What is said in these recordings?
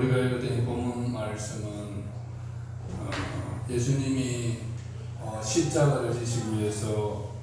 우리가 읽었던 본문 말씀은 예수님이 십자가를 지시기 위해서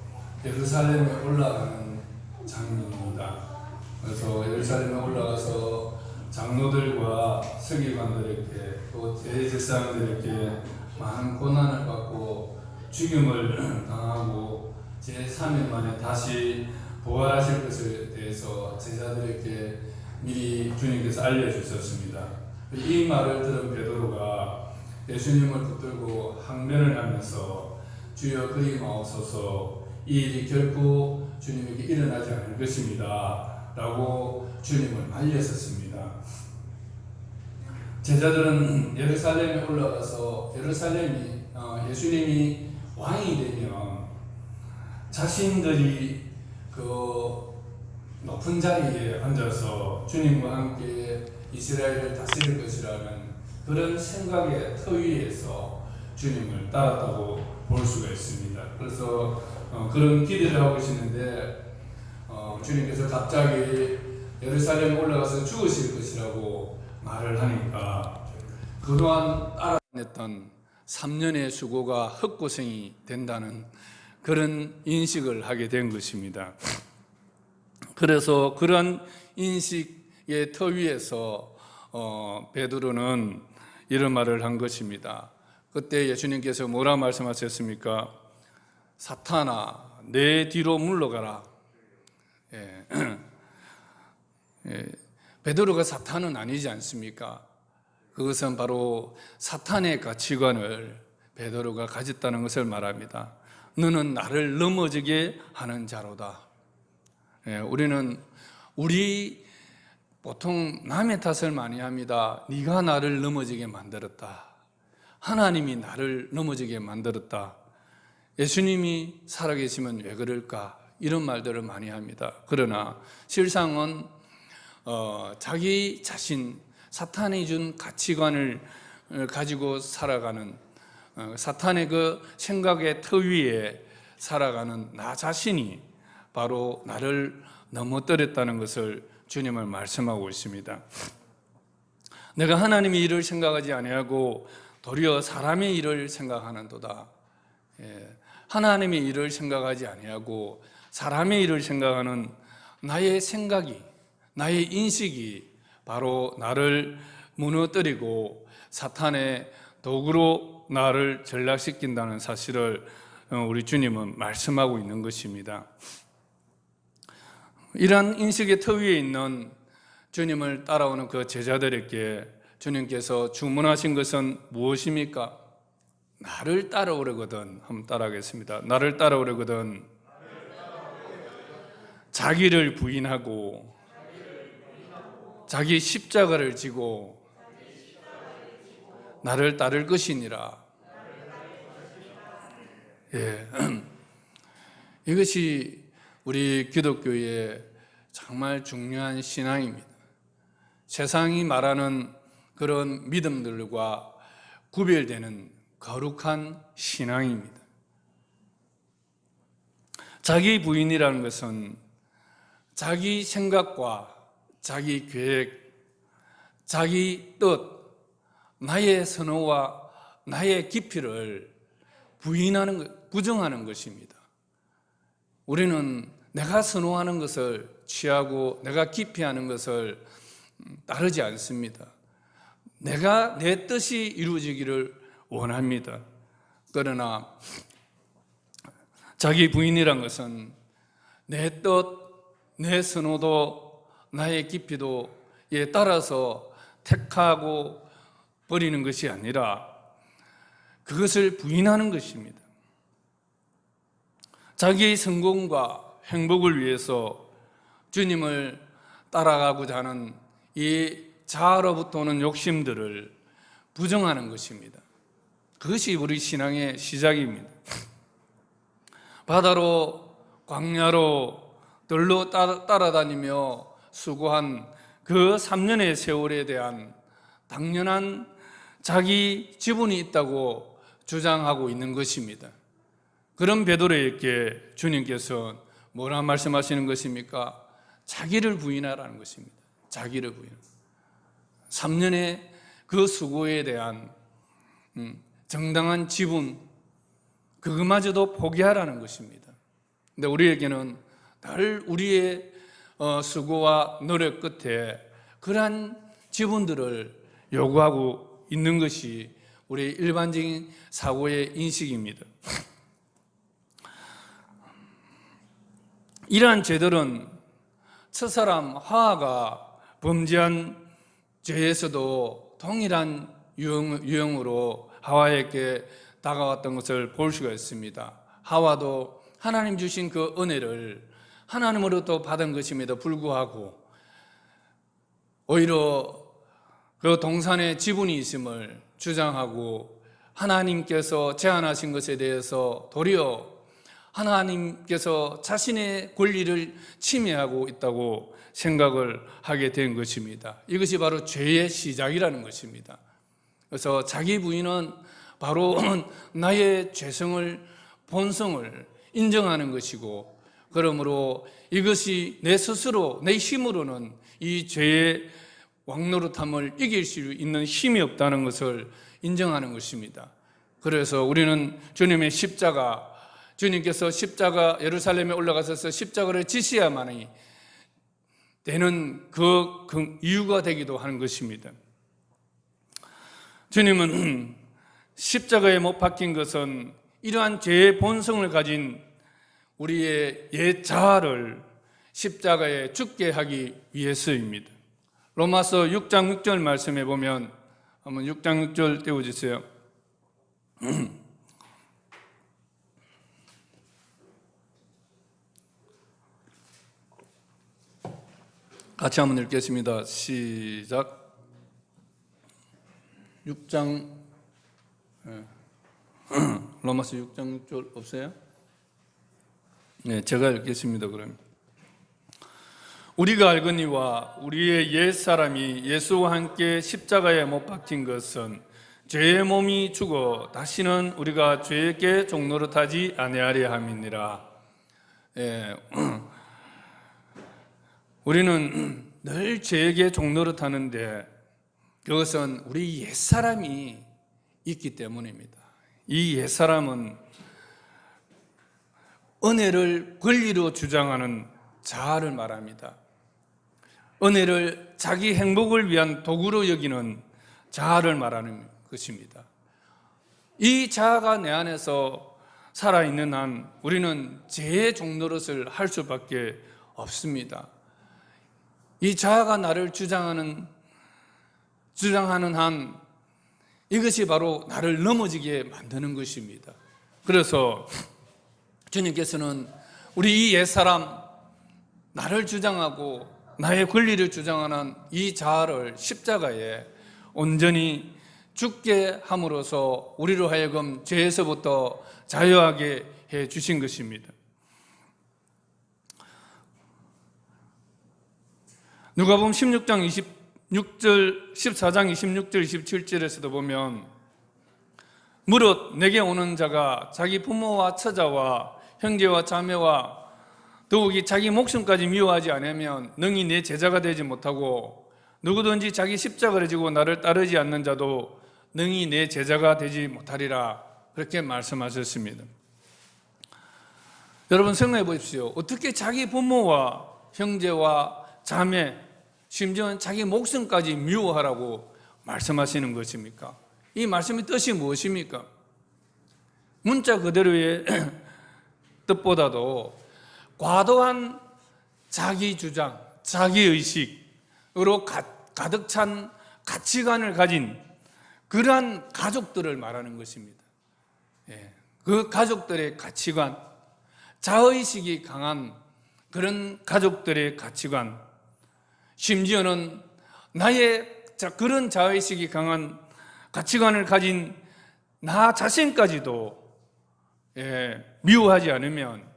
예루살렘에 올라가는 장면입니다. 그래서 예루살렘에 올라가서 장로들과 서기관들에게 또 대제사장들에게 많은 고난을 받고 죽임을 당하고 제3일 만에 다시 부활하실 것에 대해서 제자들에게 미리 주님께서 알려주셨습니다. 이 말을 들은 베드로가 예수님을 붙들고 항변을 하면서 주여 그리 마옵소서, 이 일이 결코 주님에게 일어나지 않을 것입니다 라고 주님을 말렸었습니다. 제자들은 예루살렘에 올라가서 예수님이 왕이 되면 자신들이 그 높은 자리에 앉아서 주님과 함께 이스라엘을 다스릴 것이라는 그런 생각의 터 위에서 주님을 따랐다고 볼 수가 있습니다. 그래서 그런 기대를 하고 계시는데 주님께서 갑자기 예루살렘에 올라가서 죽으실 것이라고 말을 하니까 그동안 알아냈던 3년의 수고가 헛고생이 된다는 그런 인식을 하게 된 것입니다. 그래서 그런 인식의 터 위에서 베드로는 이런 말을 한 것입니다. 그때 예수님께서 뭐라 말씀하셨습니까? 사탄아, 내 뒤로 물러가라. 베드로가 사탄은 아니지 않습니까? 그것은 바로 사탄의 가치관을 베드로가 가졌다는 것을 말합니다. 너는 나를 넘어지게 하는 자로다. 우리 보통 남의 탓을 많이 합니다. 네가 나를 넘어지게 만들었다. 하나님이 나를 넘어지게 만들었다. 예수님이 살아계시면 왜 그럴까? 이런 말들을 많이 합니다. 그러나 실상은 자기 자신, 사탄이 준 가치관을 가지고 살아가는 사탄의 그 생각의 터 위에 살아가는 나 자신이 바로 나를 넘어뜨렸다는 것을 주님을 말씀하고 있습니다. 내가 하나님의 일을 생각하지 아니하고 도리어 사람의 일을 생각하는도다. 하나님의 일을 생각하지 아니하고 사람의 일을 생각하는 나의 생각이, 나의 인식이 바로 나를 무너뜨리고 사탄의 도구로 나를 전락시킨다는 사실을 우리 주님은 말씀하고 있는 것입니다. 이러한 인식의 터 위에 있는 주님을 따라오는 그 제자들에게 주님께서 주문하신 것은 무엇입니까? 나를 따라오려거든. 한번 따라하겠습니다. 나를 따라오려거든 자기를 부인하고 자기 십자가를 지고 나를 따를 것이니라. 이것이 우리 기독교의 정말 중요한 신앙입니다. 세상이 말하는 그런 믿음들과 구별되는 거룩한 신앙입니다. 자기 부인이라는 것은 자기 생각과 자기 계획, 자기 뜻, 나의 선호와 나의 깊이를 부정하는 것입니다. 우리는 내가 선호하는 것을 취하고 내가 깊이 하는 것을 따르지 않습니다. 내가 내 뜻이 이루어지기를 원합니다. 그러나 자기 부인이란 것은 내 뜻, 내 선호도 나의 깊이도에 따라서 택하고 버리는 것이 아니라 그것을 부인하는 것입니다. 자기의 성공과 행복을 위해서 주님을 따라가고자 하는 이 자아로부터 오는 욕심들을 부정하는 것입니다. 그것이 우리 신앙의 시작입니다. 바다로 광야로 들로 따라다니며 수고한 그 3년의 세월에 대한 당연한 자기 지분이 있다고 주장하고 있는 것입니다. 그런 베드로에게 주님께서 뭐라 말씀하시는 것입니까? 자기를 부인하라는 것입니다. 자기를 부인. 3년의 그 수고에 대한 정당한 지분, 그것마저도 포기하라는 것입니다. 근데 우리에게는 늘 우리의 수고와 노력 끝에 그러한 지분들을 요구하고 있는 것이 우리 일반적인 사고의 인식입니다. 이러한 죄들은 첫사람 하와가 범죄한 죄에서도 동일한 유형으로 하와에게 다가왔던 것을 볼 수가 있습니다. 하와도 하나님 주신 그 은혜를 하나님으로부터 받은 것임에도 불구하고 오히려 그 동산에 지분이 있음을 주장하고 하나님께서 제안하신 것에 대해서 도리어 하나님께서 자신의 권리를 침해하고 있다고 생각을 하게 된 것입니다. 이것이 바로 죄의 시작이라는 것입니다. 그래서 자기 부인은 바로 나의 죄성을, 본성을 인정하는 것이고, 그러므로 이것이 내 스스로, 내 힘으로는 이 죄의 왕노릇함을 이길 수 있는 힘이 없다는 것을 인정하는 것입니다. 그래서 우리는 주님의 십자가, 주님께서 십자가 예루살렘에 올라가셔서 십자가를 지셔야만이 되는 그 이유가 되기도 하는 것입니다. 주님은 십자가에 못 박힌 것은 이러한 죄의 본성을 가진 우리의 옛 자아를 십자가에 죽게 하기 위해서입니다. 로마서 6장 6절 말씀에 보면 한번 6장 6절 띄워주세요. 같이 한번 읽겠습니다. 시작. 6장 로마서 6장 6절 없어요? 네, 제가 읽겠습니다. 그럼 우리가 알거니와 우리의 옛사람이 예수와 함께 십자가에 못 박힌 것은 죄의 몸이 죽어 다시는 우리가 죄에게 종노릇하지 아니하려 함이니라. 예, 우리는 늘 죄에게 종노릇하는데 그것은 우리 옛사람이 있기 때문입니다. 이 옛사람은 은혜를 권리로 주장하는 자아를 말합니다. 은혜를 자기 행복을 위한 도구로 여기는 자아를 말하는 것입니다. 이 자아가 내 안에서 살아있는 한 우리는 죄의 종노릇을 할 수밖에 없습니다. 이 자아가 나를 주장하는 한 이것이 바로 나를 넘어지게 만드는 것입니다. 그래서 주님께서는 우리 이 옛사람, 나를 주장하고 나의 권리를 주장하는 이 자아를 십자가에 온전히 죽게 함으로써 우리로 하여금 죄에서부터 자유하게 해 주신 것입니다. 누가복음 16장 26절, 14장 26절, 27절에서도 보면 무릇 내게 오는 자가 자기 부모와 처자와 형제와 자매와 더욱이 자기 목숨까지 미워하지 않으면 능히 내 제자가 되지 못하고 누구든지 자기 십자가를 지고 나를 따르지 않는 자도 능히 내 제자가 되지 못하리라. 그렇게 말씀하셨습니다. 여러분 생각해 보십시오. 어떻게 자기 부모와 형제와 자매, 심지어는 자기 목숨까지 미워하라고 말씀하시는 것입니까? 이 말씀의 뜻이 무엇입니까? 문자 그대로의 뜻보다도 과도한 자기 주장, 자기 의식으로 가득 찬 가치관을 가진 그러한 가족들을 말하는 것입니다. 그 가족들의 가치관, 자의식이 강한 그런 가족들의 가치관, 심지어는 나의 그런 자의식이 강한 가치관을 가진 나 자신까지도 미워하지 않으면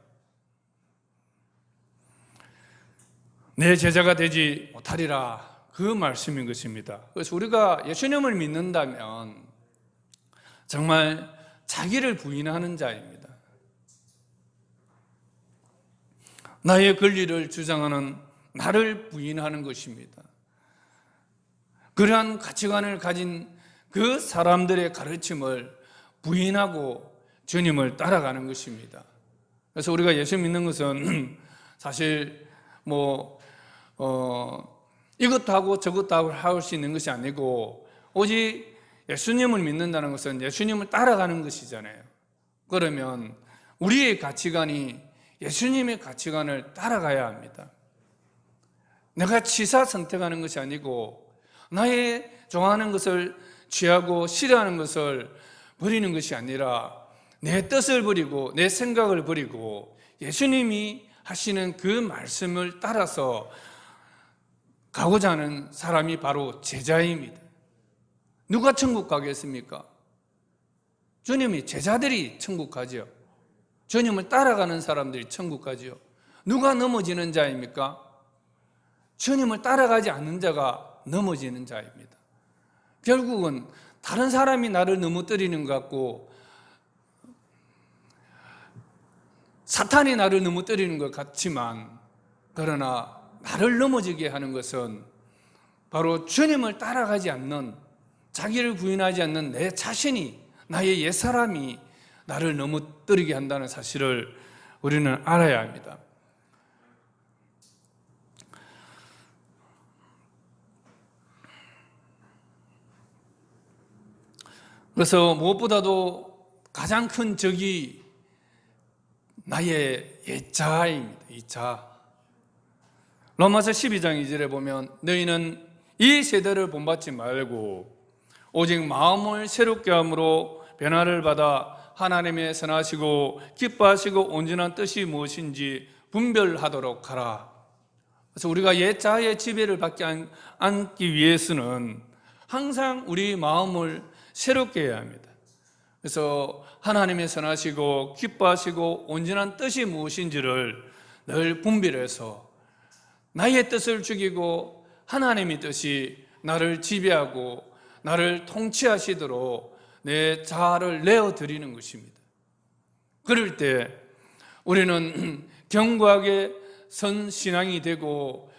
내 제자가 되지 못하리라. 그 말씀인 것입니다. 그래서 우리가 예수님을 믿는다면 정말 자기를 부인하는 자입니다. 나의 권리를 주장하는 나를 부인하는 것입니다. 그러한 가치관을 가진 그 사람들의 가르침을 부인하고 주님을 따라가는 것입니다. 그래서 우리가 예수 믿는 것은 사실 이것도 하고 저것도 하고 할 수 있는 것이 아니고 오직 예수님을 믿는다는 것은 예수님을 따라가는 것이잖아요. 그러면 우리의 가치관이 예수님의 가치관을 따라가야 합니다. 내가 치사 선택하는 것이 아니고 나의 좋아하는 것을 취하고 싫어하는 것을 버리는 것이 아니라 내 뜻을 버리고 내 생각을 버리고 예수님이 하시는 그 말씀을 따라서 가고자 하는 사람이 바로 제자입니다. 누가 천국 가겠습니까? 주님이 제자들이 천국 가지요. 주님을 따라가는 사람들이 천국 가지요. 누가 넘어지는 자입니까? 주님을 따라가지 않는 자가 넘어지는 자입니다. 결국은 다른 사람이 나를 넘어뜨리는 것 같고 사탄이 나를 넘어뜨리는 것 같지만 그러나 나를 넘어지게 하는 것은 바로 주님을 따라가지 않는, 자기를 부인하지 않는 내 자신이, 나의 옛사람이 나를 넘어뜨리게 한다는 사실을 우리는 알아야 합니다. 그래서 무엇보다도 가장 큰 적이 나의 옛자입니다. 이 자. 로마서 12장 2절에 보면 너희는 이 세대를 본받지 말고 오직 마음을 새롭게 함으로 변화를 받아 하나님의 선하시고 기뻐하시고 온전한 뜻이 무엇인지 분별하도록 하라. 그래서 우리가 옛자의 지배를 받지 않기 위해서는 항상 우리 마음을 새롭게 해야 합니다. 그래서 하나님의 선하시고 기뻐하시고 온전한 뜻이 무엇인지를 늘 분별해서 나의 뜻을 죽이고 하나님의 뜻이 나를 지배하고 나를 통치하시도록 내 자아를 내어드리는 것입니다. 그럴 때 우리는 견고하게 선 신앙이 되고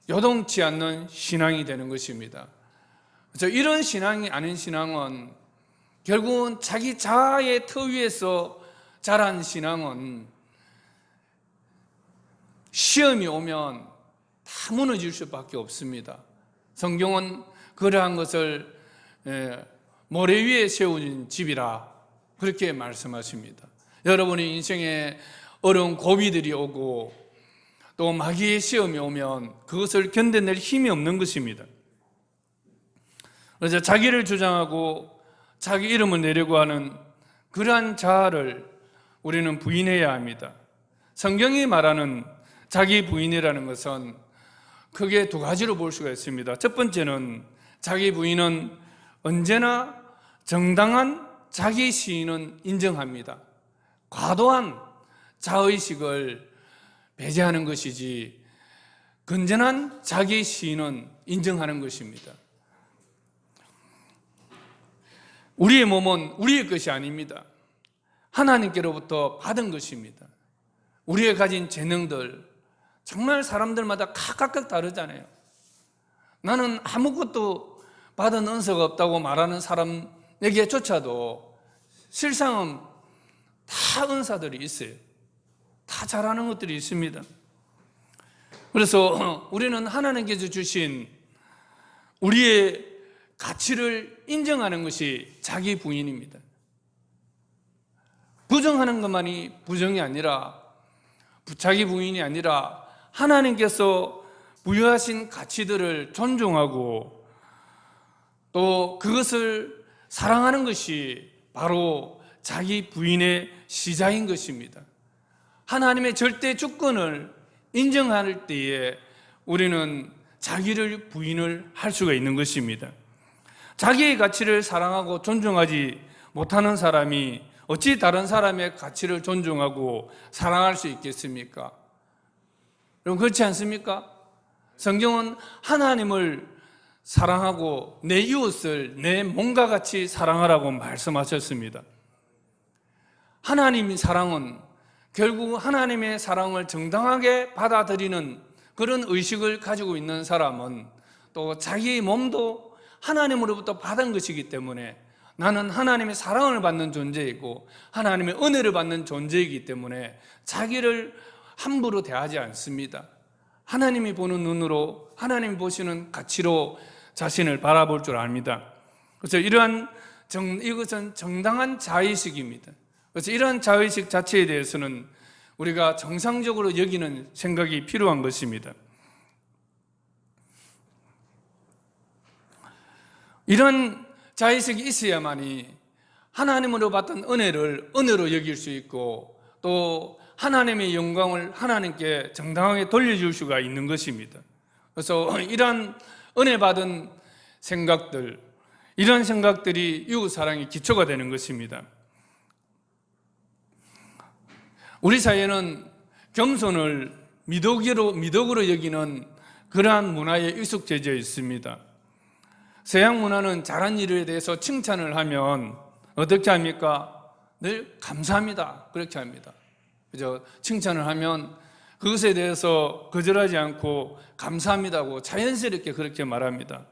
요동치 않는 신앙이 되는 것입니다. 그래서 이런 신앙이 아닌 신앙은 결국은 자기 자아의 터 위에서 자란 신앙은 시험이 오면 다 무너질 수밖에 없습니다. 성경은 그러한 것을 모래 위에 세워진 집이라 그렇게 말씀하십니다. 여러분의 인생에 어려운 고비들이 오고 또 마귀의 시험이 오면 그것을 견뎌낼 힘이 없는 것입니다. 그래서 자기를 주장하고 자기 이름을 내려고 하는 그러한 자아를 우리는 부인해야 합니다. 성경이 말하는 자기 부인이라는 것은 크게 두 가지로 볼 수가 있습니다. 첫 번째는 자기 부인은 언제나 정당한 자기 시인은 인정합니다. 과도한 자의식을 배제하는 것이지 건전한 자기 시인은 인정하는 것입니다. 우리의 몸은 우리의 것이 아닙니다. 하나님께로부터 받은 것입니다. 우리의 가진 재능들 정말 사람들마다 각각 다르잖아요. 나는 아무것도 받은 은사가 없다고 말하는 사람에게조차도 실상은 다 은사들이 있어요. 다 잘하는 것들이 있습니다. 그래서 우리는 하나님께서 주신 우리의 가치를 인정하는 것이 자기 부인입니다. 부정하는 것만이 부정이 아니라, 자기 부인이 아니라 하나님께서 부여하신 가치들을 존중하고 또 그것을 사랑하는 것이 바로 자기 부인의 시작인 것입니다. 하나님의 절대 주권을 인정할 때에 우리는 자기를 부인을 할 수가 있는 것입니다. 자기의 가치를 사랑하고 존중하지 못하는 사람이 어찌 다른 사람의 가치를 존중하고 사랑할 수 있겠습니까? 여러분, 그렇지 않습니까? 성경은 하나님을 사랑하고 내 이웃을 내 몸과 같이 사랑하라고 말씀하셨습니다. 하나님의 사랑은 결국 하나님의 사랑을 정당하게 받아들이는 그런 의식을 가지고 있는 사람은 또 자기 몸도 하나님으로부터 받은 것이기 때문에 나는 하나님의 사랑을 받는 존재이고 하나님의 은혜를 받는 존재이기 때문에 자기를 함부로 대하지 않습니다. 하나님이 보는 눈으로, 하나님이 보시는 가치로 자신을 바라볼 줄 압니다. 그래서 이것은 정당한 자의식입니다. 그래서 이러한 자의식 자체에 대해서는 우리가 정상적으로 여기는 생각이 필요한 것입니다. 이런 자의식이 있어야만이 하나님으로 받던 은혜를 은혜로 여길 수 있고 또 하나님의 영광을 하나님께 정당하게 돌려줄 수가 있는 것입니다. 그래서 이러한 은혜 받은 생각들, 이런 생각들이 이웃사랑의 기초가 되는 것입니다. 우리 사회는 겸손을 미덕으로 여기는 그러한 문화에 익숙해져 있습니다. 서양 문화는 잘한 일에 대해서 칭찬을 하면 어떻게 합니까? 늘 감사합니다. 그렇게 합니다. 그죠? 칭찬을 하면 그것에 대해서 거절하지 않고 감사합니다고 자연스럽게 그렇게 말합니다.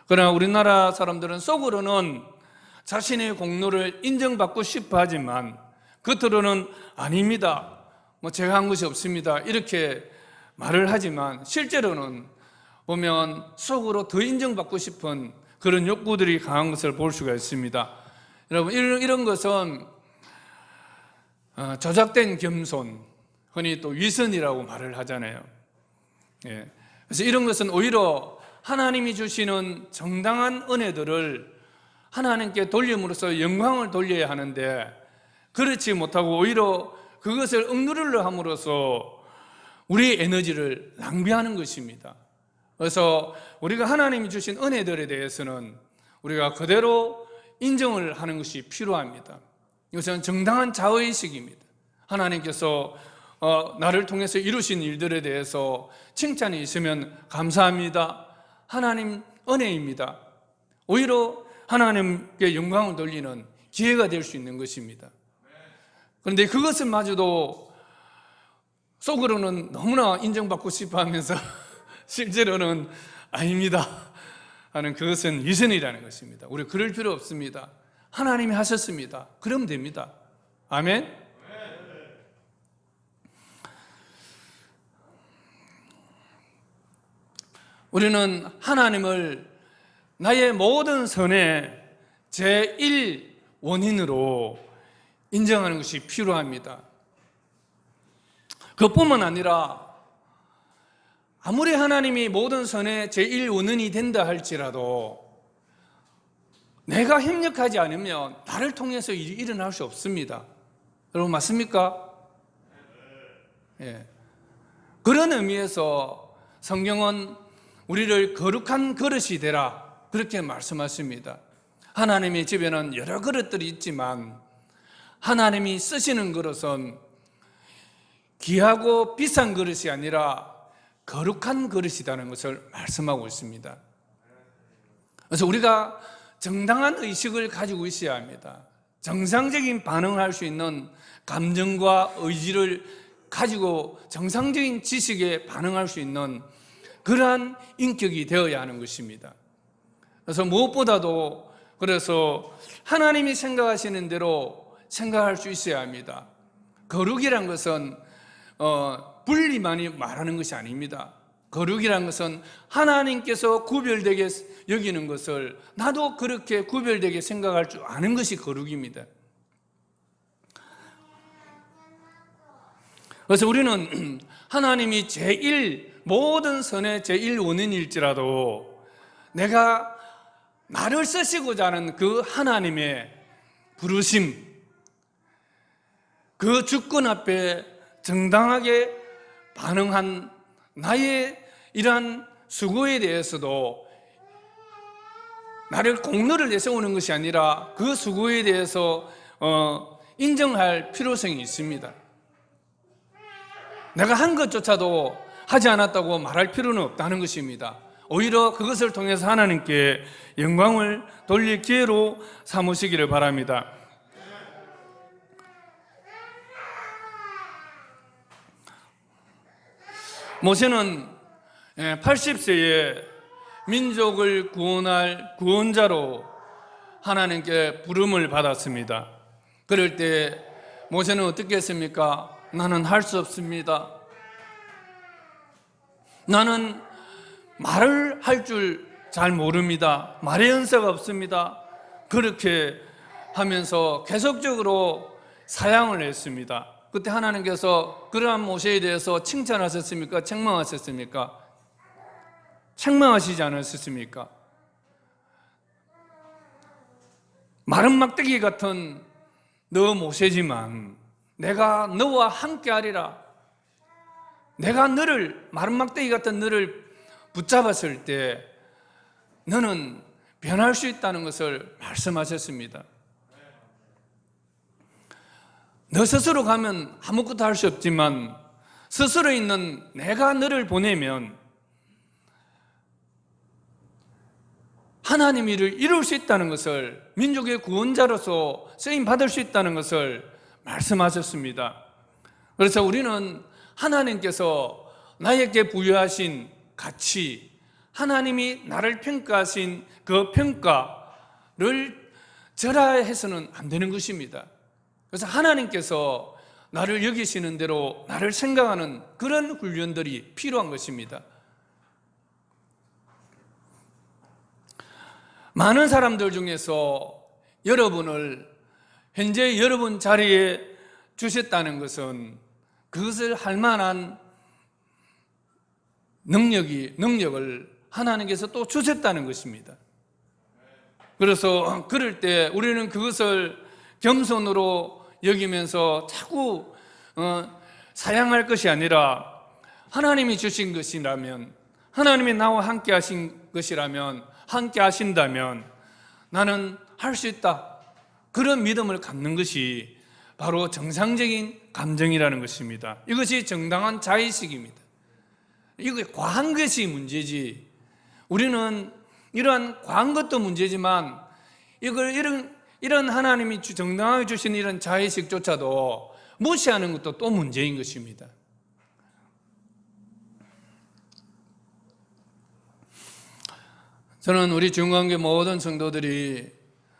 그러나 우리나라 사람들은 속으로는 자신의 공로를 인정받고 싶어 하지만 겉으로는 아닙니다. 제가 한 것이 없습니다. 이렇게 말을 하지만 실제로는 보면 속으로 더 인정받고 싶은 그런 욕구들이 강한 것을 볼 수가 있습니다. 여러분, 이런 것은 조작된 겸손, 흔히 또 위선이라고 말을 하잖아요. 그래서 이런 것은 오히려 하나님이 주시는 정당한 은혜들을 하나님께 돌림으로써 영광을 돌려야 하는데 그렇지 못하고 오히려 그것을 억누르려 함으로써 우리의 에너지를 낭비하는 것입니다. 그래서 우리가 하나님이 주신 은혜들에 대해서는 우리가 그대로 인정을 하는 것이 필요합니다. 이것은 정당한 자의식입니다. 하나님께서 나를 통해서 이루신 일들에 대해서 칭찬이 있으면 감사합니다. 하나님 은혜입니다. 오히려 하나님께 영광을 돌리는 기회가 될 수 있는 것입니다. 그런데 그것은 마저도 속으로는 너무나 인정받고 싶어 하면서 실제로는 아닙니다 하는 그것은 위선이라는 것입니다. 우리 그럴 필요 없습니다. 하나님이 하셨습니다. 그러면 됩니다. 아멘. 우리는 하나님을 나의 모든 선의 제1 원인으로 인정하는 것이 필요합니다. 그뿐만 아니라 아무리 하나님이 모든 선의 제1원인이 된다 할지라도 내가 협력하지 않으면 나를 통해서 일이 일어날 수 없습니다. 여러분 맞습니까? 예. 그런 의미에서 성경은 우리를 거룩한 그릇이 되라 그렇게 말씀하십니다. 하나님의 집에는 여러 그릇들이 있지만 하나님이 쓰시는 그릇은 귀하고 비싼 그릇이 아니라 거룩한 그릇이라는 것을 말씀하고 있습니다. 그래서 우리가 정당한 의식을 가지고 있어야 합니다. 정상적인 반응을 할 수 있는 감정과 의지를 가지고 정상적인 지식에 반응할 수 있는 그러한 인격이 되어야 하는 것입니다. 그래서 무엇보다도 그래서 하나님이 생각하시는 대로 생각할 수 있어야 합니다. 거룩이란 것은 분리만이 말하는 것이 아닙니다. 거룩이란 것은 하나님께서 구별되게 여기는 것을 나도 그렇게 구별되게 생각할 줄 아는 것이 거룩입니다. 그래서 우리는 하나님이 모든 선의 제1원인일지라도 내가 나를 쓰시고자 하는 그 하나님의 부르심, 그 주권 앞에 정당하게 반응한 나의 이러한 수고에 대해서도 나를 공로를 내세우는 것이 아니라 그 수고에 대해서 인정할 필요성이 있습니다. 내가 한 것조차도 하지 않았다고 말할 필요는 없다는 것입니다. 오히려 그것을 통해서 하나님께 영광을 돌릴 기회로 삼으시기를 바랍니다. 모세는 80세에 민족을 구원할 구원자로 하나님께 부름을 받았습니다. 그럴 때 모세는 어떻게 했습니까? 나는 할 수 없습니다. 나는 말을 할 줄 잘 모릅니다. 말의 연세가 없습니다. 그렇게 하면서 계속적으로 사양을 했습니다. 그때 하나님께서 그러한 모세에 대해서 칭찬하셨습니까? 책망하셨습니까? 책망하시지 않으셨습니까? 마른 막대기 같은 너 모세지만 내가 너와 함께하리라. 내가 너를, 마른 막대기 같은 너를 붙잡았을 때 너는 변할 수 있다는 것을 말씀하셨습니다. 너 스스로 가면 아무것도 할 수 없지만 스스로 있는 내가 너를 보내면 하나님 일을 이룰 수 있다는 것을, 민족의 구원자로서 쓰임 받을 수 있다는 것을 말씀하셨습니다. 그래서 우리는 하나님께서 나에게 부여하신 가치, 하나님이 나를 평가하신 그 평가를 절하해서는 안 되는 것입니다. 그래서 하나님께서 나를 여기시는 대로 나를 생각하는 그런 훈련들이 필요한 것입니다. 많은 사람들 중에서 여러분을 현재 여러분 자리에 주셨다는 것은 그것을 할 만한 능력을 하나님께서 또 주셨다는 것입니다. 그래서 그럴 때 우리는 그것을 겸손으로 여기면서 자꾸 사양할 것이 아니라 하나님이 주신 것이라면, 하나님이 나와 함께 하신 것이라면, 함께 하신다면 나는 할 수 있다, 그런 믿음을 갖는 것이 바로 정상적인 감정이라는 것입니다. 이것이 정당한 자의식입니다. 이거 과한 것이 문제지, 우리는 이러한 과한 것도 문제지만 이런 하나님이 정당하게 주신 이런 자의식조차도 무시하는 것도 또 문제인 것입니다. 저는 우리 중간계 모든 성도들이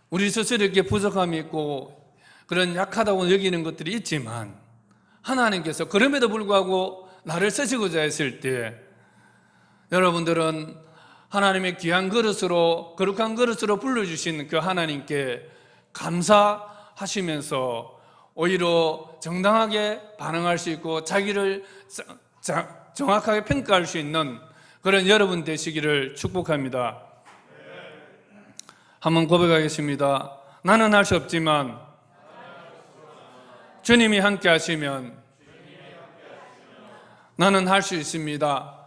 우리 스스로에게 부족함이 있고 그런 약하다고 여기는 것들이 있지만 하나님께서 그럼에도 불구하고 나를 쓰시고자 했을 때 여러분들은 하나님의 귀한 그릇으로, 거룩한 그릇으로 불러주신 그 하나님께 감사하시면서 오히려 정당하게 반응할 수 있고 자기를 정확하게 평가할 수 있는 그런 여러분 되시기를 축복합니다. 한번 고백하겠습니다. 나는 할 수 없지만 주님이 함께 하시면 나는 할 수 있습니다.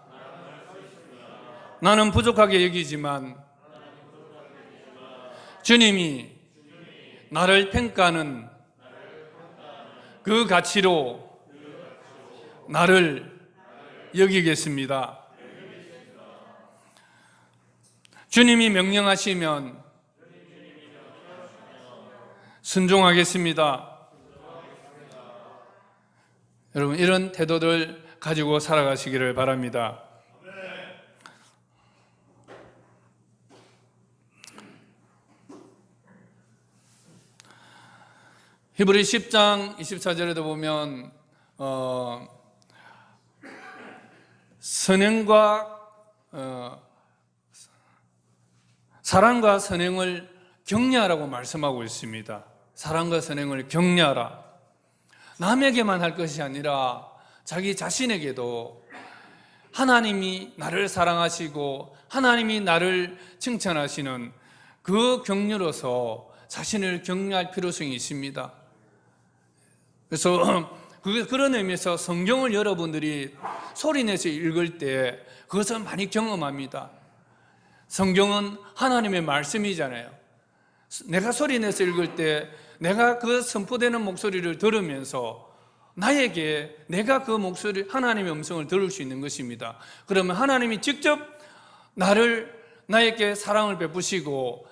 나는 부족하게 여기지만 주님이 나를 평가하는 그 가치로 나를 여기겠습니다. 주님이 명령하시면 순종하겠습니다. 여러분, 이런 태도를 가지고 살아가시기를 바랍니다. 히브리 10장 24절에도 보면 사랑과 선행을 격려하라고 말씀하고 있습니다. 사랑과 선행을 격려하라. 남에게만 할 것이 아니라 자기 자신에게도 하나님이 나를 사랑하시고 하나님이 나를 칭찬하시는 그 격려로서 자신을 격려할 필요성이 있습니다. 그래서 그런 의미에서 성경을 여러분들이 소리내서 읽을 때 그것을 많이 경험합니다. 성경은 하나님의 말씀이잖아요. 내가 소리내서 읽을 때 내가 그 선포되는 목소리를 들으면서 나에게 내가 그 목소리, 하나님의 음성을 들을 수 있는 것입니다. 그러면 하나님이 직접 나에게 사랑을 베푸시고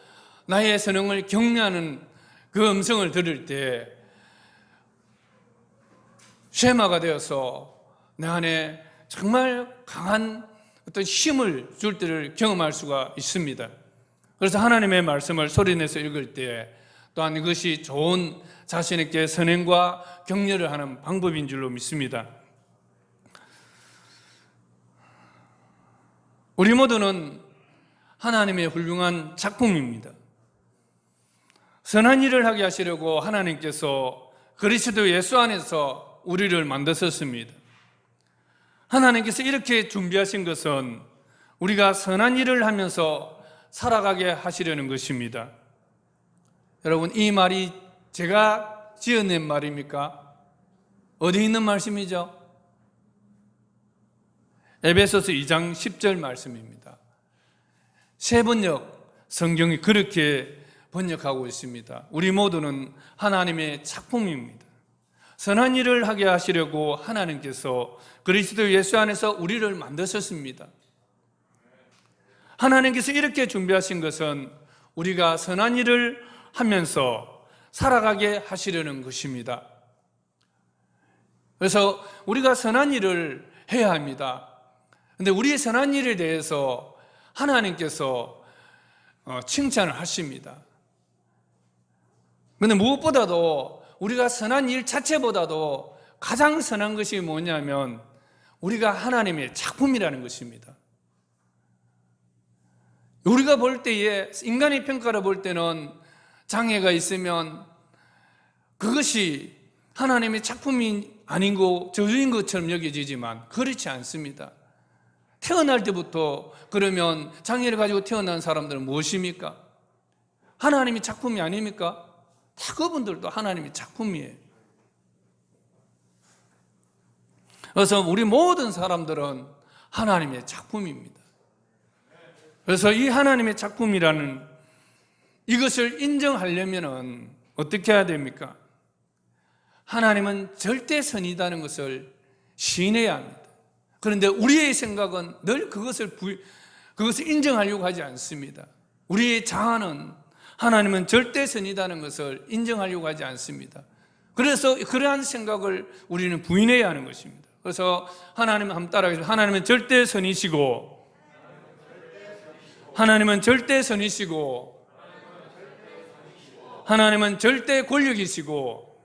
나의 선행을 격려하는 그 음성을 들을 때 쉐마가 되어서 내 안에 정말 강한 어떤 힘을 줄 때를 경험할 수가 있습니다. 그래서 하나님의 말씀을 소리내서 읽을 때 또한 이것이 좋은 자신에게 선행과 격려를 하는 방법인 줄로 믿습니다. 우리 모두는 하나님의 훌륭한 작품입니다. 선한 일을 하게 하시려고 하나님께서 그리스도 예수 안에서 우리를 만드셨습니다. 하나님께서 이렇게 준비하신 것은 우리가 선한 일을 하면서 살아가게 하시려는 것입니다. 여러분, 이 말이 제가 지어낸 말입니까? 어디 있는 말씀이죠? 에베소서 2장 10절 말씀입니다. 새 번역 성경이 그렇게 번역하고 있습니다. 우리 모두는 하나님의 작품입니다. 선한 일을 하게 하시려고 하나님께서 그리스도 예수 안에서 우리를 만드셨습니다. 하나님께서 이렇게 준비하신 것은 우리가 선한 일을 하면서 살아가게 하시려는 것입니다. 그래서 우리가 선한 일을 해야 합니다. 그런데 우리의 선한 일에 대해서 하나님께서 칭찬을 하십니다. 그런데 무엇보다도 우리가 선한 일 자체보다도 가장 선한 것이 뭐냐면 우리가 하나님의 작품이라는 것입니다. 우리가 볼 때에, 인간의 평가를 볼 때는 장애가 있으면 그것이 하나님의 작품이 아닌 거, 저주인 것처럼 여겨지지만 그렇지 않습니다. 태어날 때부터 그러면 장애를 가지고 태어난 사람들은 무엇입니까? 하나님의 작품이 아닙니까? 다 그분들도 하나님의 작품이에요. 그래서 우리 모든 사람들은 하나님의 작품입니다. 그래서 이 하나님의 작품이라는 이것을 인정하려면 어떻게 해야 됩니까? 하나님은 절대 선이다는 것을 시인해야 합니다. 그런데 우리의 생각은 늘 그것을 인정하려고 하지 않습니다. 우리의 자아는 하나님은 절대 선이다는 것을 인정하려고 하지 않습니다. 그래서 그러한 생각을 우리는 부인해야 하는 것입니다. 그래서 하나님은 한번 따라하겠습니다. 하나님은 절대 선이시고, 하나님은 절대 선이시고, 하나님은 절대 권력이시고,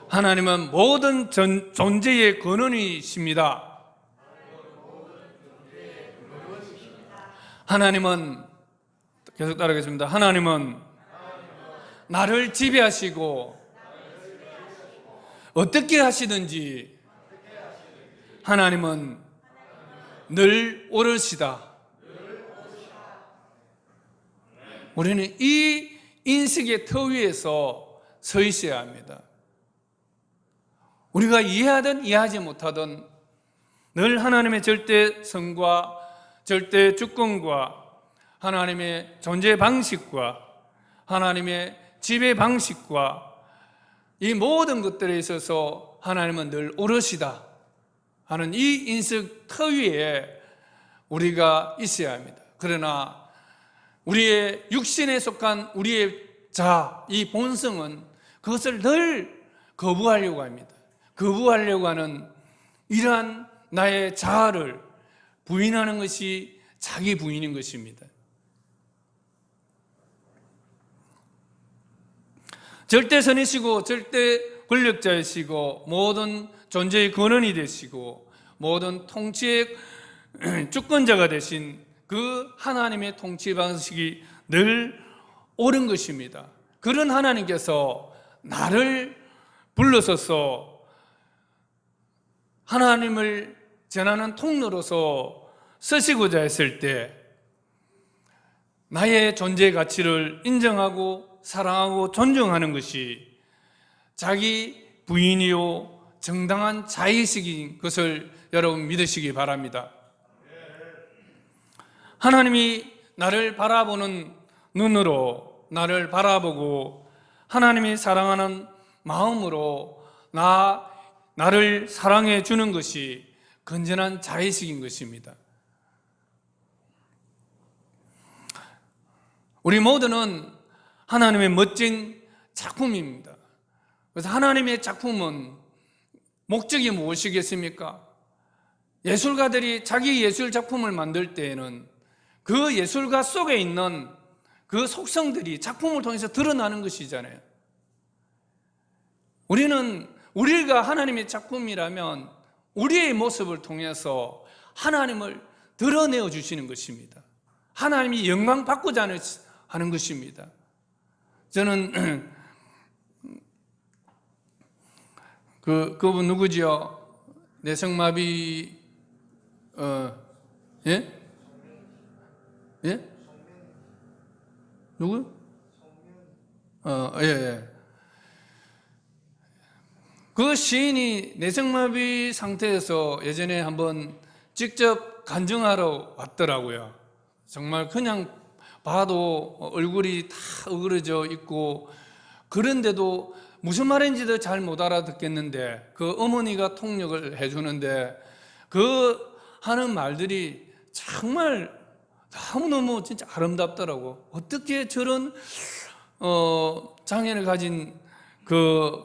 하나님은 모든 존재의 근원이십니다. 하나님은, 계속 따라하겠습니다. 하나님은 나를 지배하시고 어떻게 하시든지 하나님은 늘 오르시다. 우리는 이 인식의 터 위에서 서 있어야 합니다. 우리가 이해하든 이해하지 못하든 늘 하나님의 절대성과 절대 주권과 하나님의 존재 방식과 하나님의 지배 방식과 이 모든 것들에 있어서 하나님은 늘 오르시다 하는 이 인식 터 위에 우리가 있어야 합니다. 그러나 우리의 육신에 속한 우리의 이 본성은 그것을 늘 거부하려고 합니다. 거부하려고 하는 이러한 나의 자아를 부인하는 것이 자기 부인인 것입니다. 절대 선이시고 절대 권력자이시고 모든 존재의 근원이 되시고 모든 통치의 주권자가 되신 그 하나님의 통치 방식이 늘 옳은 것입니다. 그런 하나님께서 나를 불러서서 하나님을 전하는 통로로서 쓰시고자 했을 때 나의 존재 가치를 인정하고 사랑하고 존중하는 것이 자기 부인이요 정당한 자의식인 것을 여러분 믿으시기 바랍니다. 하나님이 나를 바라보는 눈으로 나를 바라보고 하나님이 사랑하는 마음으로 나를 사랑해 주는 것이 건전한 자의식인 것입니다. 우리 모두는 하나님의 멋진 작품입니다. 그래서 하나님의 작품은 목적이 무엇이겠습니까? 예술가들이 자기 예술 작품을 만들 때에는 그 예술가 속에 있는 그 속성들이 작품을 통해서 드러나는 것이잖아요. 우리가 하나님의 작품이라면 우리의 모습을 통해서 하나님을 드러내어 주시는 것입니다. 하나님이 영광 받고자 하는 것입니다. 저는 그분 누구지요? 내성마비 예? 예? 누구? 예. 그 시인이 내성마비 상태에서 예전에 한번 직접 간증하러 왔더라고요. 정말 그냥 봐도 얼굴이 다 어그러져 있고, 그런데도 무슨 말인지도 잘 못 알아듣겠는데 그 어머니가 통역을 해주는데 그 하는 말들이 정말 너무너무 진짜 아름답더라고. 어떻게 저런 장애를 가진 그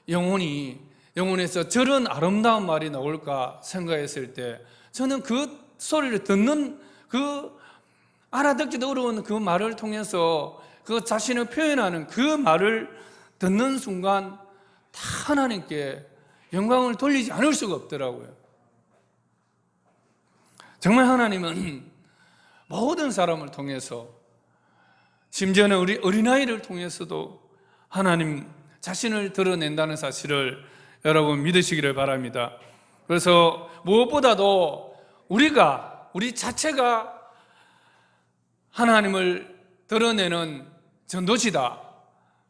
영혼에서 저런 아름다운 말이 나올까 생각했을 때, 저는 그 소리를 듣는, 그 알아듣기도 어려운 그 말을 통해서 그 자신을 표현하는 그 말을 듣는 순간 다 하나님께 영광을 돌리지 않을 수가 없더라고요. 정말 하나님은 모든 사람을 통해서, 심지어는 우리 어린아이를 통해서도 하나님 자신을 드러낸다는 사실을 여러분 믿으시기를 바랍니다. 그래서 무엇보다도 우리 자체가 하나님을 드러내는 전도지다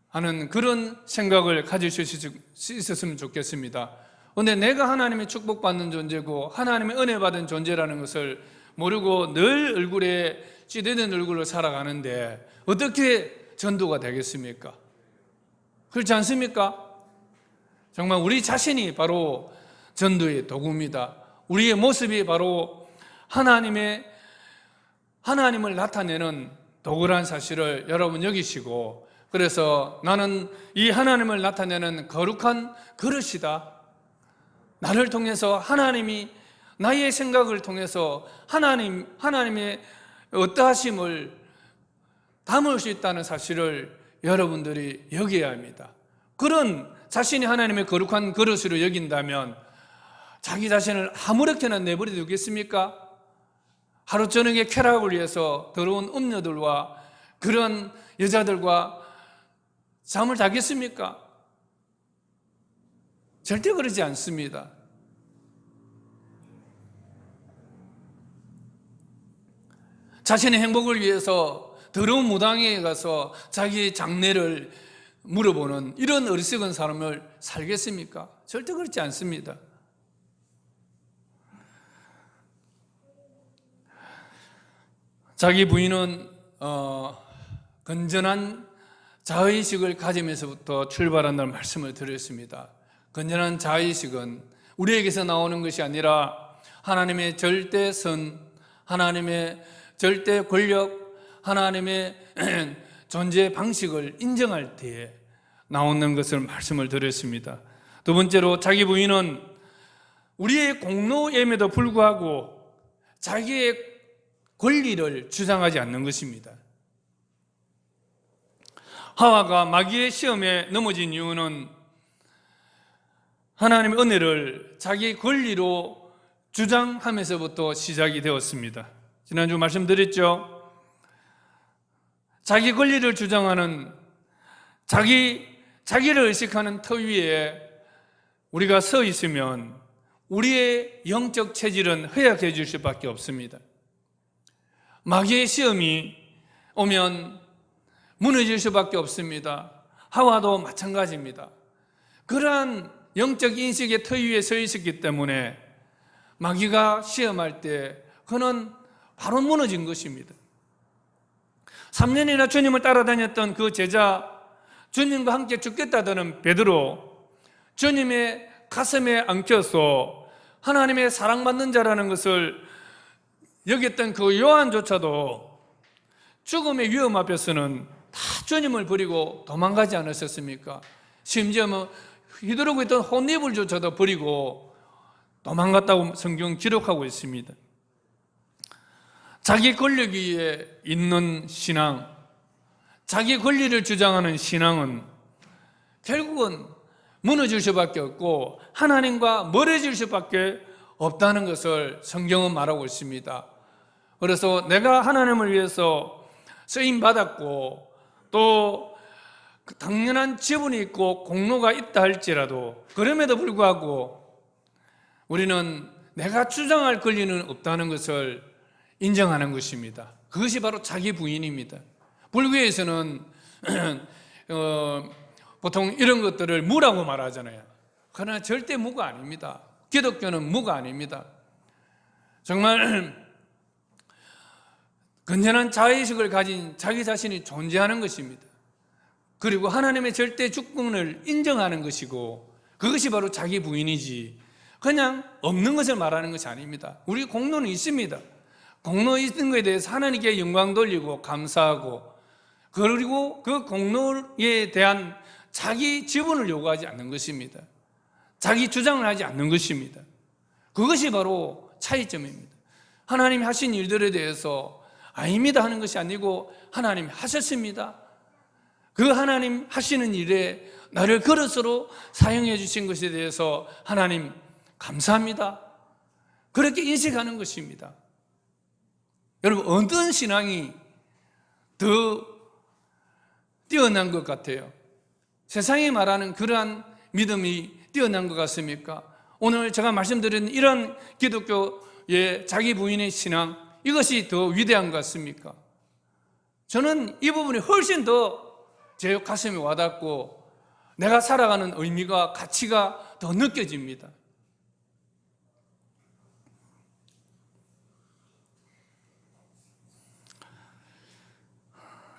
하는 그런 생각을 가질 수 있었으면 좋겠습니다. 그런데 내가 하나님의 축복받는 존재고 하나님의 은혜 받은 존재라는 것을 모르고 늘 얼굴에 찌드는 얼굴로 살아가는데 어떻게 전도가 되겠습니까? 그렇지 않습니까? 정말 우리 자신이 바로 전도의 도구입니다. 우리의 모습이 바로 하나님을 나타내는 도구란 사실을 여러분 여기시고, 그래서 나는 이 하나님을 나타내는 거룩한 그릇이다. 나를 통해서 하나님이 나의 생각을 통해서 하나님의 어떠하심을 담을 수 있다는 사실을 여러분들이 여겨야 합니다. 그런 자신이 하나님의 거룩한 그릇으로 여긴다면 자기 자신을 아무렇게나 내버려 두겠습니까? 하루 저녁에 쾌락을 위해서 더러운 음녀들과 그런 여자들과 잠을 자겠습니까? 절대 그러지 않습니다. 자신의 행복을 위해서 더러운 무당에 가서 자기의 장래를 물어보는 이런 어리석은 삶을 살겠습니까? 절대 그렇지 않습니다. 자기 부인은 건전한 자의식을 가지면서부터 출발한다는 말씀을 드렸습니다. 건전한 자의식은 우리에게서 나오는 것이 아니라 하나님의 절대선, 하나님의 절대 권력, 하나님의 존재 방식을 인정할 때에 나오는 것을 말씀을 드렸습니다. 두 번째로, 자기 부인은 우리의 공로임에도 불구하고 자기의 권리를 주장하지 않는 것입니다. 하와가 마귀의 시험에 넘어진 이유는 하나님의 은혜를 자기 권리로 주장하면서부터 시작이 되었습니다. 지난주 말씀드렸죠. 자기 권리를 주장하는, 자기를 의식하는 터 위에 우리가 서 있으면 우리의 영적 체질은 허약해질 수밖에 없습니다. 마귀의 시험이 오면 무너질 수밖에 없습니다. 하와도 마찬가지입니다. 그러한 영적 인식의 터 위에 서 있었기 때문에 마귀가 시험할 때 그는 바로 무너진 것입니다. 3년이나 주님을 따라다녔던 그 제자, 주님과 함께 죽겠다더는 베드로, 주님의 가슴에 안겨서 하나님의 사랑받는 자라는 것을 여겼던 그 요한조차도 죽음의 위험 앞에서는 다 주님을 버리고 도망가지 않으셨습니까? 심지어 휘두르고 있던 혼입을조차도 버리고 도망갔다고 성경 기록하고 있습니다. 자기 권력 위에 있는 신앙, 자기 권리를 주장하는 신앙은 결국은 무너질 수밖에 없고 하나님과 멀어질 수밖에 없다는 것을 성경은 말하고 있습니다. 그래서 내가 하나님을 위해서 쓰임받았고 또 당연한 지분이 있고 공로가 있다 할지라도 그럼에도 불구하고 우리는 내가 주장할 권리는 없다는 것을 인정하는 것입니다. 그것이 바로 자기 부인입니다. 불교에서는 보통 이런 것들을 무라고 말하잖아요. 그러나 절대 무가 아닙니다. 기독교는 무가 아닙니다. 정말 건전한 자의식을 가진 자기 자신이 존재하는 것입니다. 그리고 하나님의 절대 주권을 인정하는 것이고 그것이 바로 자기 부인이지 그냥 없는 것을 말하는 것이 아닙니다. 우리 공로는 있습니다. 공로 있는 것에 대해서 하나님께 영광 돌리고 감사하고 그리고 그 공로에 대한 자기 지분을 요구하지 않는 것입니다. 자기 주장을 하지 않는 것입니다. 그것이 바로 차이점입니다. 하나님이 하신 일들에 대해서 아닙니다 하는 것이 아니고 하나님이 하셨습니다. 그 하나님 하시는 일에 나를 그릇으로 사용해 주신 것에 대해서 하나님 감사합니다. 그렇게 인식하는 것입니다. 여러분 어떤 신앙이 더 뛰어난 것 같아요? 세상이 말하는 그러한 믿음이 뛰어난 것 같습니까? 오늘 제가 말씀드린 이런 기독교의 자기 부인의 신앙 이것이 더 위대한 것 같습니까? 저는 이 부분이 훨씬 더 제 가슴에 와닿고 내가 살아가는 의미가 가치가 더 느껴집니다.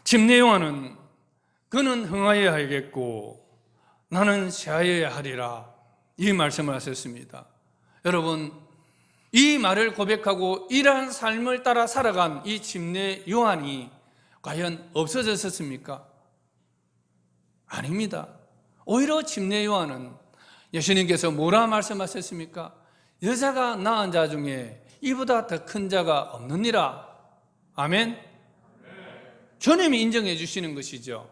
침례요한은 그는 흥하여야 하겠고 나는 쇠하여야 하리라 이 말씀을 하셨습니다. 여러분 이 말을 고백하고 이러한 삶을 따라 살아간 이 침례요한이 과연 없어졌습니까? 아닙니다. 오히려 침례요한은 예수님께서 뭐라 말씀하셨습니까? 여자가 낳은 자 중에 이보다 더 큰 자가 없느니라. 아멘. 주님이 인정해 주시는 것이죠.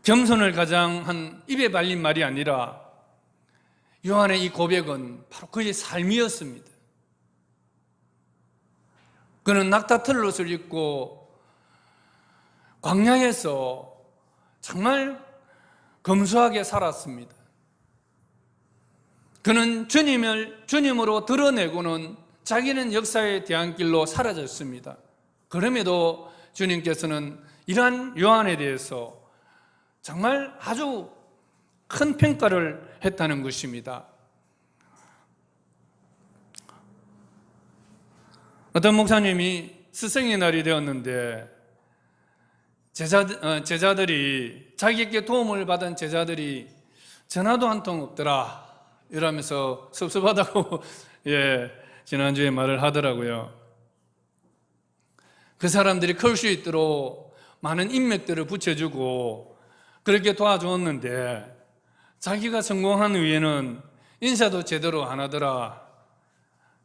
겸손을 가장 한 입에 발린 말이 아니라 요한의 이 고백은 바로 그의 삶이었습니다. 그는 낙타털 옷을 입고 광야에서 정말 검소하게 살았습니다. 그는 주님으로 드러내고는 자기는 역사의 대안길로 사라졌습니다. 그럼에도 주님께서는 이러한 요한에 대해서 정말 아주 큰 평가를 했다는 것입니다. 어떤 목사님이 스승의 날이 되었는데 제자들이 자기에게 도움을 받은 제자들이 전화도 한 통 없더라 이러면서 섭섭하다고 지난주에 말을 하더라고요. 그 사람들이 클 수 있도록 많은 인맥들을 붙여주고 그렇게 도와주었는데 자기가 성공한 후에는 인사도 제대로 안 하더라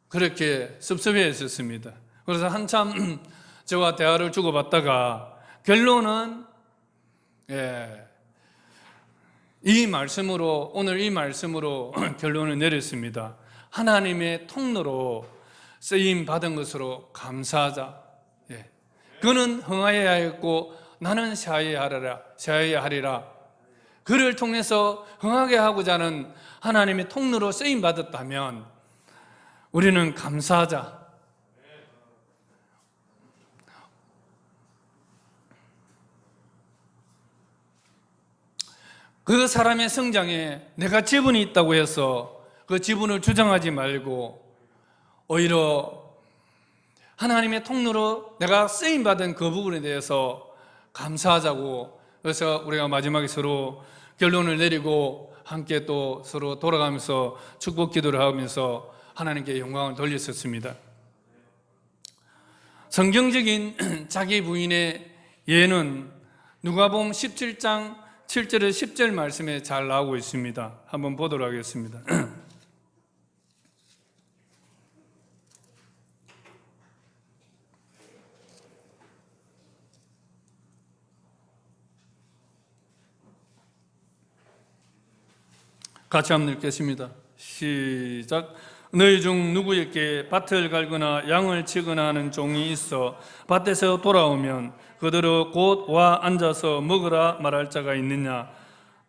그렇게 섭섭해 했었습니다. 그래서 한참 저와 대화를 주고받다가 결론은 오늘 이 말씀으로 결론을 내렸습니다. 하나님의 통로로 쓰임 받은 것으로 감사하자. 그는 흥하여야 했고 나는 쇠하여야 하리라. 그를 통해서 흥하게 하고자 하는 하나님의 통로로 쓰임 받았다면 우리는 감사하자. 그 사람의 성장에 내가 지분이 있다고 해서 그 지분을 주장하지 말고 오히려 하나님의 통로로 내가 쓰임받은 그 부분에 대해서 감사하자고. 그래서 우리가 마지막에 서로 결론을 내리고 함께 또 서로 돌아가면서 축복 기도를 하면서 하나님께 영광을 돌렸었습니다. 성경적인 자기 부인의 예는 누가복음 17장 7절에 10절 말씀에 잘 나오고 있습니다. 한번 보도록 하겠습니다. 같이 한번 읽겠습니다. 시작. 너희 중 누구에게 밭을 갈거나 양을 치거나 하는 종이 있어 밭에서 돌아오면 그대로 곧 와 앉아서 먹으라 말할 자가 있느냐?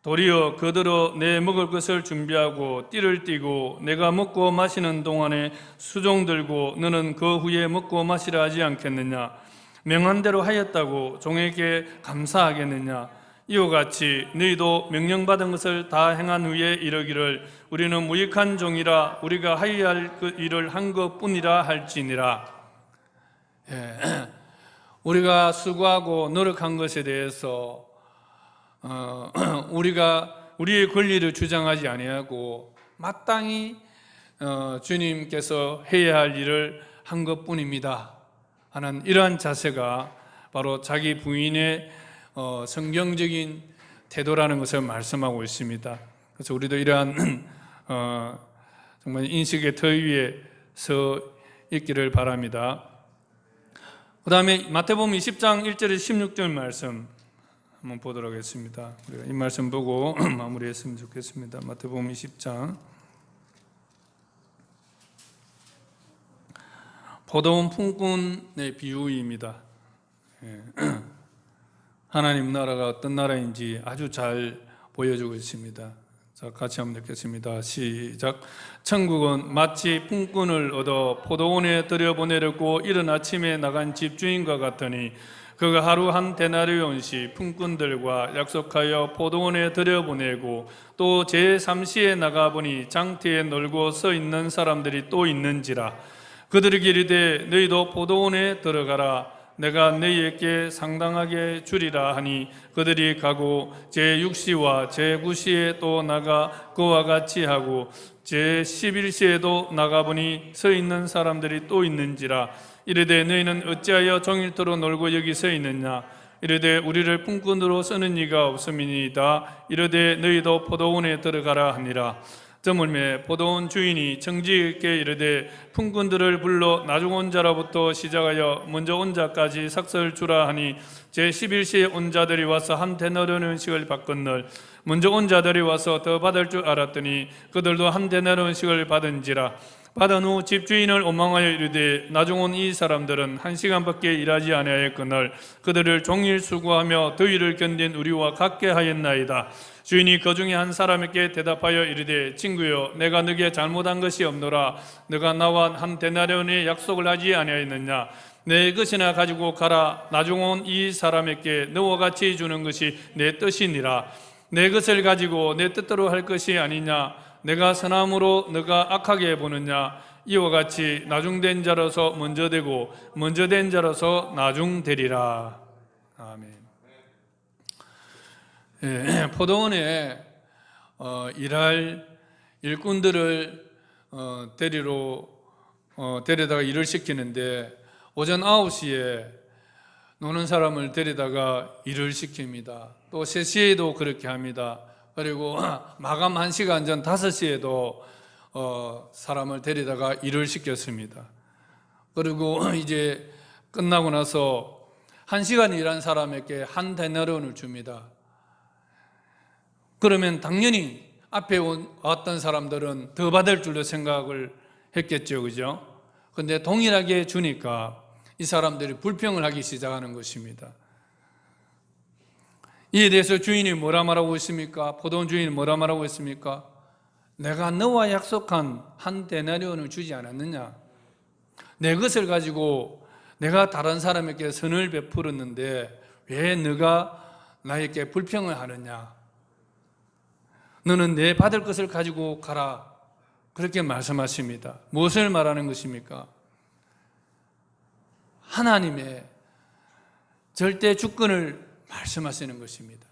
도리어 그대로 내 먹을 것을 준비하고 띠를 띠고 내가 먹고 마시는 동안에 수종 들고 너는 그 후에 먹고 마시라 하지 않겠느냐? 명한 대로 하였다고 종에게 감사하겠느냐? 이와 같이 너희도 명령받은 것을 다 행한 후에 이르기를 우리는 무익한 종이라 우리가 하여야 할 그 일을 한 것뿐이라 할지니라. 우리가 수고하고 노력한 것에 대해서 우리가 우리의 권리를 주장하지 아니하고 마땅히 주님께서 해야 할 일을 한 것뿐입니다 하는 이러한 자세가 바로 자기 부인의 성경적인 태도라는 것을 말씀하고 있습니다. 그래서 우리도 이러한 정말 인식의 터 위에 서 있기를 바랍니다. 그 다음에 마태복음 20장 1절에서 16절 말씀 한번 보도록 하겠습니다. 우리가 이 말씀 보고 마무리했으면 좋겠습니다. 마태복음 20장. 포도원 품꾼의 비유입니다. 하나님 나라가 어떤 나라인지 아주 잘 보여주고 있습니다. 자, 같이 한번 읽겠습니다. 시작. 천국은 마치 품꾼을 얻어 포도원에 들여보내려고 이른 아침에 나간 집주인과 같으니 그가 하루 한 데나리온씩 품꾼들과 약속하여 포도원에 들여보내고 또 제3시에 나가보니 장터에 놀고 서 있는 사람들이 또 있는지라. 그들에게 이르되 너희도 포도원에 들어가라. 내가 너희에게 상당하게 주리라 하니 그들이 가고 제6시와 제9시에 또 나가 그와 같이 하고 제11시에도 나가보니 서 있는 사람들이 또 있는지라. 이르되 너희는 어찌하여 종일토록 놀고 여기 서 있느냐? 이르되 우리를 품꾼으로 쓰는 이가 없음이니이다. 이르되 너희도 포도원에 들어가라 하니라. 저물매 포도원 주인이 청지 있게 이르되 품꾼들을 불러 나중 온 자로부터 시작하여 먼저 온 자까지 삭설 주라 하니 제11시에 온 자들이 와서 한 데나리온씩을 받건널 먼저 온 자들이 와서 더 받을 줄 알았더니 그들도 한 데나리온씩을 받은지라. 받은 후 집주인을 원망하여 이르되 나중 온 이 사람들은 1시간밖에 일하지 아니하였거늘 그들을 종일 수고하며 더위를 견딘 우리와 같게 하였나이다. 주인이 그 중에 한 사람에게 대답하여 이르되 친구여 내가 너게 잘못한 것이 없노라. 너가 나와 한 데나리온의 약속을 하지 아니하였느냐? 내 것이나 가지고 가라. 나중 온 이 사람에게 너와 같이 주는 것이 내 뜻이니라. 내 것을 가지고 내 뜻대로 할 것이 아니냐? 내가 선함으로 너가 악하게 보느냐? 이와 같이 나중된 자로서 먼저 되고 먼저 된 자로서 나중되리라. 아멘. 포도원에 일할 일꾼들을 데려다가 일을 시키는데 오전 9시에 노는 사람을 데려다가 일을 시킵니다. 또 3시에도 그렇게 합니다. 그리고 마감 1시간 전 5시에도 사람을 데려다가 일을 시켰습니다. 그리고 이제 끝나고 나서 1시간 일한 사람에게 한 데나리온을 줍니다. 그러면 당연히 앞에 왔던 사람들은 더 받을 줄로 생각을 했겠죠, 그죠? 근데 동일하게 주니까 이 사람들이 불평을 하기 시작하는 것입니다. 이에 대해서 주인이 뭐라 말하고 있습니까? 포도원 주인이 뭐라 말하고 있습니까? 내가 너와 약속한 한 데나리온을 주지 않았느냐? 내 것을 가지고 내가 다른 사람에게 선을 베풀었는데 왜 너가 나에게 불평을 하느냐? 너는 내 받을 것을 가지고 가라. 그렇게 말씀하십니다. 무엇을 말하는 것입니까? 하나님의 절대 주권을 말씀하시는 것입니다.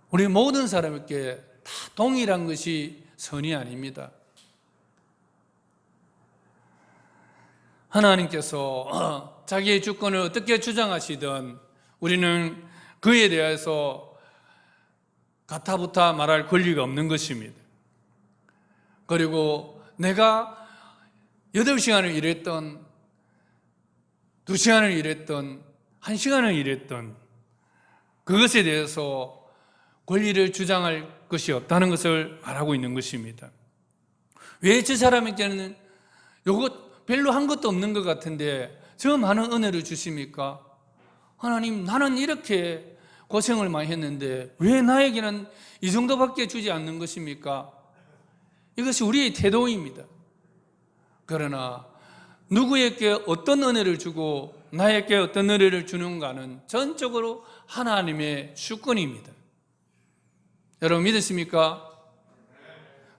우리 모든 사람에게 다 동일한 것이 선이 아닙니다. 하나님께서 자기의 주권을 어떻게 주장하시든 우리는 그에 대해서 가타부타 말할 권리가 없는 것입니다. 그리고 내가 8시간을 일했던 2시간을 일했던 1시간을 일했던 그것에 대해서 권리를 주장할 것이 없다는 것을 말하고 있는 것입니다. 왜 저 사람에게는 요것 별로 한 것도 없는 것 같은데 저 많은 은혜를 주십니까? 하나님, 나는 이렇게 고생을 많이 했는데 왜 나에게는 이 정도밖에 주지 않는 것입니까? 이것이 우리의 태도입니다. 그러나 누구에게 어떤 은혜를 주고 나에게 어떤 은혜를 주는가는 전적으로 하나님의 주권입니다. 여러분 믿으십니까?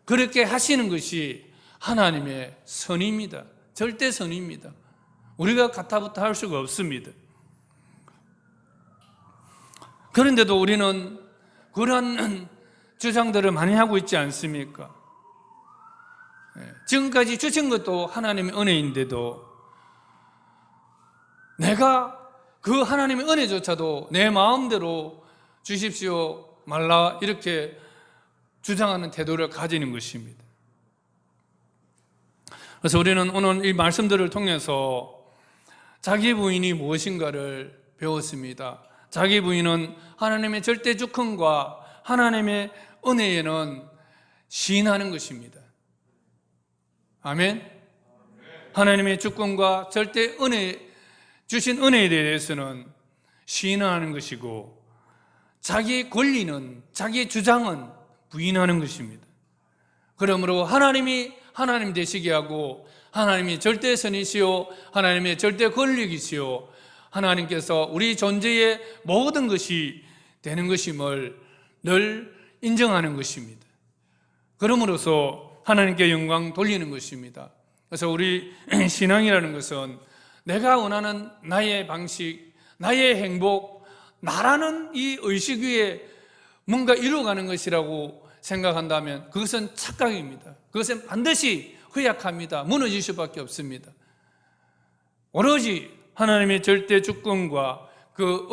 그렇게 하시는 것이 하나님의 선입니다. 절대 선입니다. 우리가 가타부타 할 수가 없습니다. 그런데도 우리는 그런 주장들을 많이 하고 있지 않습니까? 지금까지 주신 것도 하나님의 은혜인데도 내가 그 하나님의 은혜조차도 내 마음대로 주십시오 말라 이렇게 주장하는 태도를 가지는 것입니다. 그래서 우리는 오늘 이 말씀들을 통해서 자기 부인이 무엇인가를 배웠습니다. 자기 부인은 하나님의 절대 주권과 하나님의 은혜에는 시인하는 것입니다. 아멘. 하나님의 주권과 절대 은혜 주신 은혜에 대해서는 시인하는 것이고 자기의 권리는 자기의 주장은 부인하는 것입니다. 그러므로 하나님이 하나님 되시게 하고 하나님이 절대 선이시요 하나님의 절대 권력이시요 하나님께서 우리 존재의 모든 것이 되는 것임을 늘 인정하는 것입니다. 그러므로서 하나님께 영광 돌리는 것입니다. 그래서 우리 신앙이라는 것은 내가 원하는 나의 방식, 나의 행복, 나라는 이 의식 위에 뭔가 이루어가는 것이라고 생각한다면 그것은 착각입니다. 그것은 반드시 허약합니다. 무너질 수밖에 없습니다. 오로지 하나님의 절대 주권과 그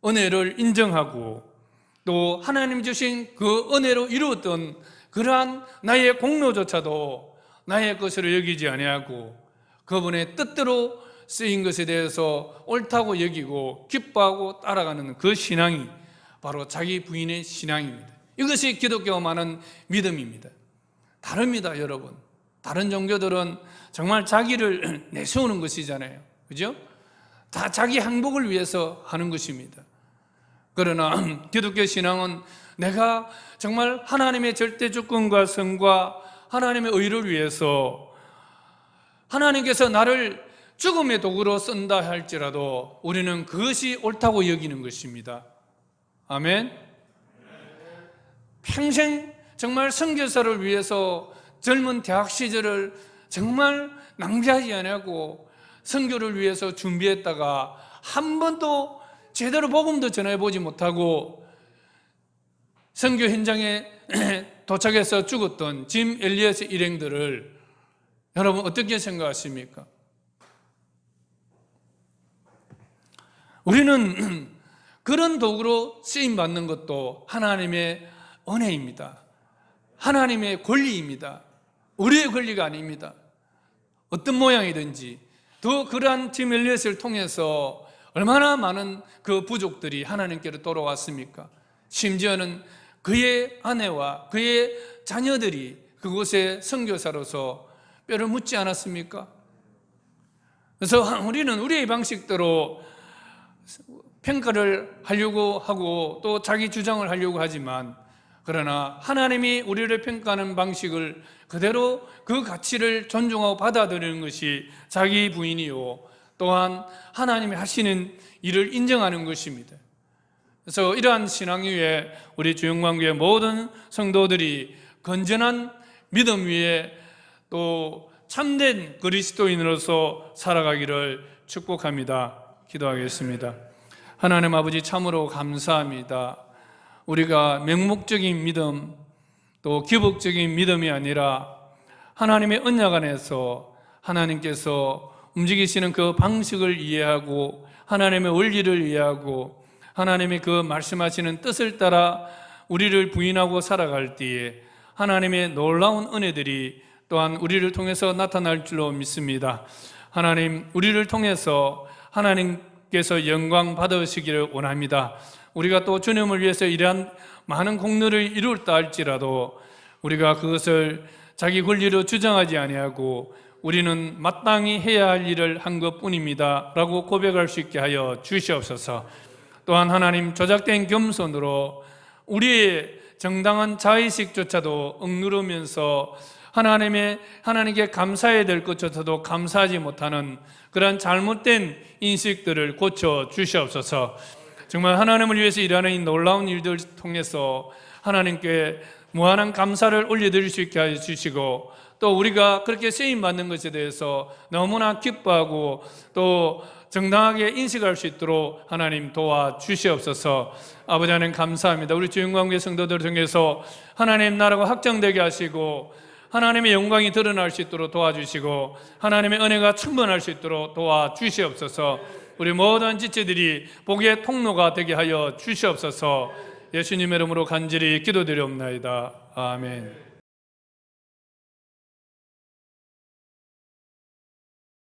은혜를 인정하고 또 하나님 주신 그 은혜로 이루었던 그러한 나의 공로조차도 나의 것으로 여기지 아니하고 그분의 뜻대로 쓰인 것에 대해서 옳다고 여기고 기뻐하고 따라가는 그 신앙이 바로 자기 부인의 신앙입니다. 이것이 기독교가 말하는 믿음입니다. 다릅니다, 여러분. 다른 종교들은 정말 자기를 내세우는 것이잖아요. 그죠? 다 자기 행복을 위해서 하는 것입니다. 그러나 기독교 신앙은 내가 정말 하나님의 절대 주권과 선과 하나님의 의를 위해서 하나님께서 나를 죽음의 도구로 쓴다 할지라도 우리는 그것이 옳다고 여기는 것입니다. 아멘. 평생 정말 선교사를 위해서 젊은 대학 시절을 정말 낭비하지 않고 선교를 위해서 준비했다가 한 번도 제대로 복음도 전해보지 못하고 선교 현장에 도착해서 죽었던 짐 엘리엇의 일행들을 여러분 어떻게 생각하십니까? 우리는 그런 도구로 쓰임받는 것도 하나님의 은혜입니다. 하나님의 권리입니다. 우리의 권리가 아닙니다. 어떤 모양이든지 더 그러한 짐 엘리엇을 통해서 얼마나 많은 그 부족들이 하나님께로 돌아왔습니까? 심지어는 그의 아내와 그의 자녀들이 그곳에 선교사로서 뼈를 묻지 않았습니까? 그래서 우리는 우리의 방식대로 평가를 하려고 하고 또 자기 주장을 하려고 하지만 그러나 하나님이 우리를 평가하는 방식을 그대로 그 가치를 존중하고 받아들이는 것이 자기 부인이요 또한 하나님이 하시는 일을 인정하는 것입니다. 그래서 이러한 신앙 위에 우리 주영광교회 모든 성도들이 건전한 믿음 위에 또 참된 그리스도인으로서 살아가기를 축복합니다. 기도하겠습니다. 하나님 아버지 참으로 감사합니다. 우리가 맹목적인 믿음 또 기복적인 믿음이 아니라 하나님의 언약 안에서 하나님께서 움직이시는 그 방식을 이해하고 하나님의 원리를 이해하고 하나님이 그 말씀하시는 뜻을 따라 우리를 부인하고 살아갈 때에 하나님의 놀라운 은혜들이 또한 우리를 통해서 나타날 줄로 믿습니다. 하나님, 우리를 통해서 하나님께서 영광 받으시기를 원합니다. 우리가 또 주님을 위해서 이러한 많은 공로를 이루었다 할지라도 우리가 그것을 자기 권리로 주장하지 아니하고 우리는 마땅히 해야 할 일을 한 것뿐입니다 라고 고백할 수 있게 하여 주시옵소서. 또한 하나님, 조작된 겸손으로 우리의 정당한 자의식조차도 억누르면서 하나님께 감사해야 될 것조차도 감사하지 못하는 그런 잘못된 인식들을 고쳐 주시옵소서. 정말 하나님을 위해서 일하는 이 놀라운 일들을 통해서 하나님께 무한한 감사를 올려드릴 수 있게 해 주시고, 또 우리가 그렇게 쓰임받는 것에 대해서 너무나 기뻐하고 또 정당하게 인식할 수 있도록 하나님 도와주시옵소서. 아버지 하나님 감사합니다. 우리 주영광교회 성도들을 통해서 하나님 나라가 확장되게 하시고 하나님의 영광이 드러날 수 있도록 도와주시고 하나님의 은혜가 충만할 수 있도록 도와주시옵소서. 우리 모든 지체들이 복의 통로가 되게 하여 주시옵소서. 예수님의 이름으로 간절히 기도드리옵나이다. 아멘.